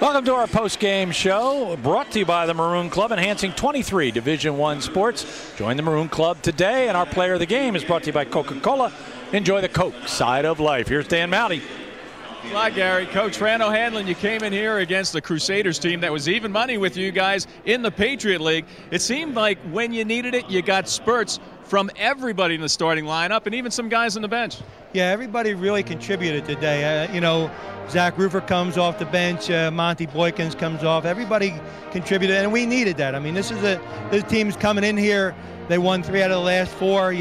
Welcome to our post-game show, brought to you by the Maroon Club, enhancing 23 Division I sports. Join the Maroon Club today, and our player of the game is brought to you by Coca-Cola. Enjoy the Coke side of life. Here's Dan Mowdy. Hi, Gary. Coach Fran O'Hanlon, you came in here against the Crusaders team that was even money with you guys in the Patriot League. It seemed like when you needed it, you got spurts from everybody in the starting lineup and even some guys on the bench. Yeah, everybody really contributed today. Zach Roofer comes off the bench, Monty Boykins comes off. Everybody contributed, and we needed that. I mean, this team's coming in here. They won 3 out of the last 4.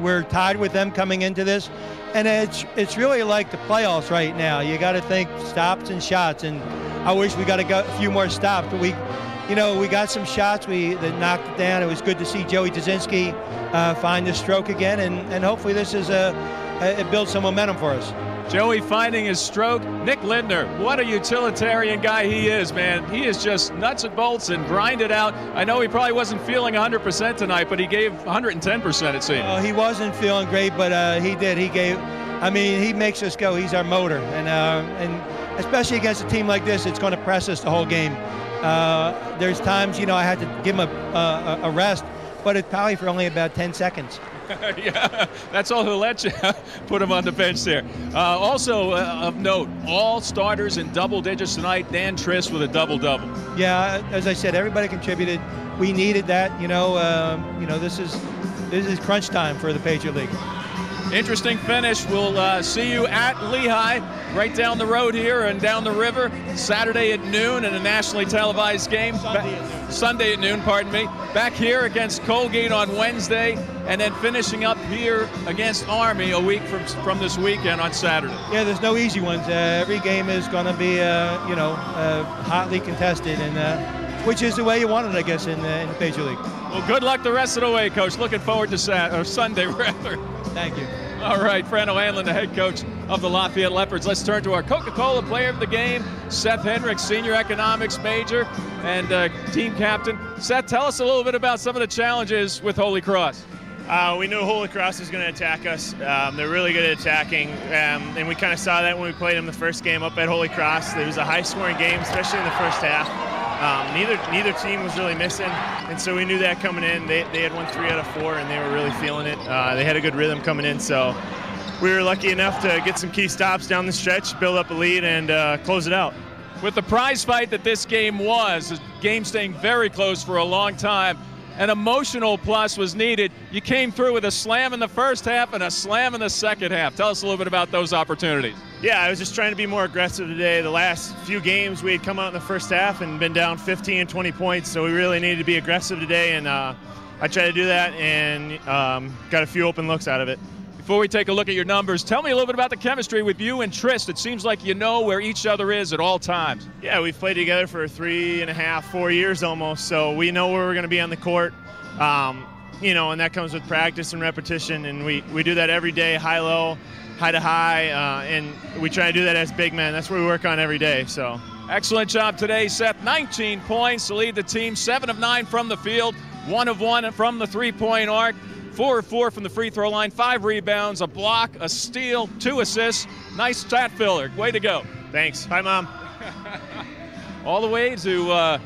We're tied with them coming into this. And it's really like the playoffs right now. You got to think stops and shots, and I wish we got a few more stops. But we got some shots that knocked it down. It was good to see Joey Dzinski find the stroke again, and hopefully this is it builds some momentum for us. Joey finding his stroke. Nick Lindner, what a utilitarian guy he is, man. He is just nuts and bolts and grinded out. I know he probably wasn't feeling 100% tonight, but he gave 110%, it seemed. He wasn't feeling great, but he did. He makes us go. He's our motor. And especially against a team like this, it's going to press us the whole game. There's times, I had to give him a rest, but it's probably for only about 10 seconds. Yeah, that's all he'll let you. Put him on the bench there. Also of note, all starters in double digits tonight. Dan Triss with a double-double. Yeah, as I said, everybody contributed. We needed that. This is crunch time for the Patriot League. Interesting finish. We'll see you at Lehigh, right down the road here and down the river, Saturday at noon in a nationally televised game. Sunday at noon, pardon me. Back here against Colgate on Wednesday, and then finishing up here against Army a week from this weekend on Saturday. Yeah, there's no easy ones. Every game is going to be, hotly contested, and which is the way you want it, I guess, in the Patriot League. Well, good luck the rest of the way, Coach. Looking forward to Sunday, rather. Thank you. All right, Fran O'Hanlon, the head coach of the Lafayette Leopards. Let's turn to our Coca-Cola player of the game, Seth Hendricks, senior economics major and team captain. Seth, tell us a little bit about some of the challenges with Holy Cross. We knew Holy Cross was going to attack us. They're really good at attacking, and we kind of saw that when we played them the first game up at Holy Cross. It was a high-scoring game, especially in the first half. Neither team was really missing, and so we knew that coming in. They had won 3 out of 4, and they were really feeling it. They had a good rhythm coming in, so we were lucky enough to get some key stops down the stretch, build up a lead, and close it out. With the prize fight that this game was, a game staying very close for a long time, an emotional plus was needed. You came through with a slam in the first half and a slam in the second half. Tell us a little bit about those opportunities. Yeah, I was just trying to be more aggressive today. The last few games we had come out in the first half and been down 15 and 20 points, so we really needed to be aggressive today, and I tried to do that and got a few open looks out of it. Before we take a look at your numbers, tell me a little bit about the chemistry with you and Trist. It seems like you know where each other is at all times. Yeah, we've played together for 3.5, 4 years almost, so we know where we're going to be on the court. And that comes with practice and repetition, and we do that every day, high-low, high-to-high, and we try to do that as big men. That's what we work on every day. So, excellent job today, Seth. 19 points to lead the team, 7 of 9 from the field, 1 of 1 from the three-point arc, 4 of 4 from the free throw line, 5 rebounds, a block, a steal, 2 assists. Nice stat filler. Way to go. Thanks. Bye, Mom. All the way to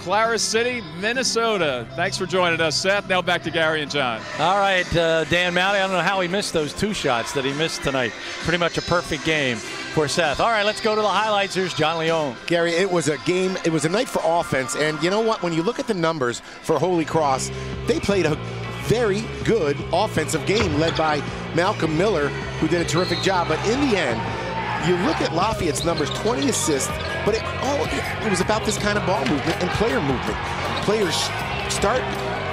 Clara City, Minnesota. Thanks for joining us, Seth. Now back to Gary and John. All right, Dan Mowdy, I don't know how he missed those 2 shots that he missed tonight. Pretty much a perfect game for Seth. All right, let's go to the highlights. Here's John Leone. Gary, it was a night for offense, and you know what? When you look at the numbers for Holy Cross, they played a very good offensive game led by Malcolm Miller, who did a terrific job. But in the end, you look at Lafayette's numbers, 20 assists, but it was about this kind of ball movement and player movement. Players start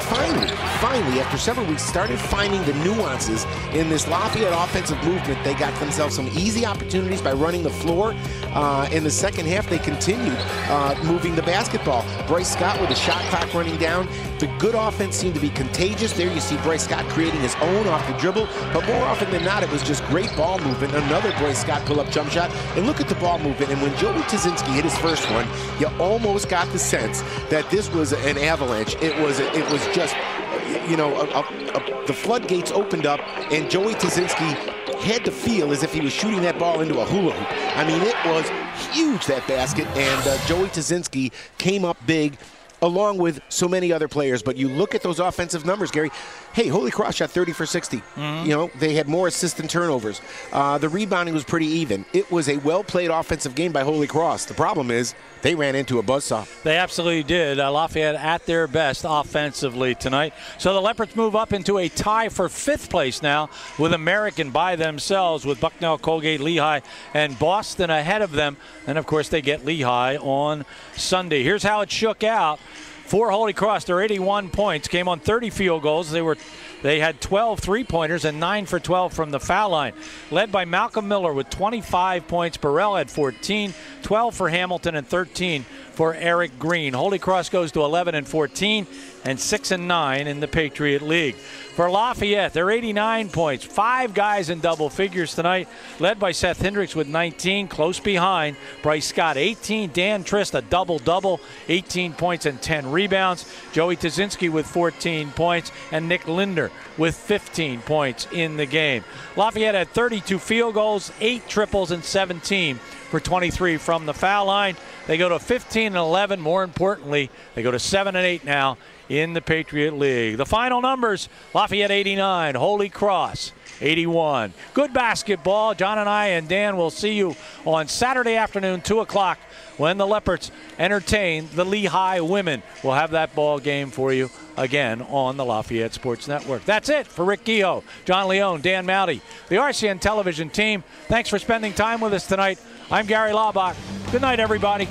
finally, after several weeks, started finding the nuances in this Lafayette offensive movement. They got themselves some easy opportunities by running the floor. In the second half, they continued moving the basketball. Bryce Scott with the shot clock running down. The good offense seemed to be contagious. There you see Bryce Scott creating his own off the dribble, but more often than not, it was just great ball movement. Another Bryce Scott pull-up jump shot. And look at the ball movement. And when Joey Dzinski hit his first one, you almost got the sense that this was an avalanche. It was just you know, the floodgates opened up, and Joey Tazinski had to feel as if he was shooting that ball into a hula hoop. I mean, it was huge, that basket, and Joey Tazinski came up big, along with so many other players. But you look at those offensive numbers, Gary. Hey, Holy Cross shot 30 for 60. You know, they had more assists than turnovers. The rebounding was pretty even. It was a well-played offensive game by Holy Cross. The problem is they ran into a buzzsaw. They absolutely did. Lafayette at their best offensively tonight. So the Leopards move up into a tie for 5th place now with American by themselves, with Bucknell, Colgate, Lehigh, and Boston ahead of them. And, of course, they get Lehigh on Sunday. Here's how it shook out. For Holy Cross, their 81 points came on 30 field goals. They had 12 three-pointers and 9 for 12 from the foul line. Led by Malcolm Miller with 25 points. Burrell had 14, 12 for Hamilton, and 13 for Eric Green. Holy Cross goes to 11-14 and 6-9 in the Patriot League. For Lafayette, they're 89 points. 5 guys in double figures tonight, led by Seth Hendricks with 19. Close behind, Bryce Scott, 18. Dan Trist, a double-double, 18 points and 10 rebounds. Joey Tazinski with 14 points, and Nick Linder with 15 points in the game. Lafayette had 32 field goals, 8 triples, and 17 for 23 from the foul line. They go to 15-11. More importantly, they go to 7-8 now in the Patriot League. The final numbers: Lafayette 89, Holy Cross 81. Good basketball. John and I and Dan will see you on Saturday afternoon, 2 o'clock, when the Leopards entertain the Lehigh women. We'll have that ball game for you again on the Lafayette Sports Network. That's it for Rick Kehoe, John Leone, Dan Mowdy, the RCN television team. Thanks for spending time with us tonight. I'm Gary Laubach. Good night, everybody.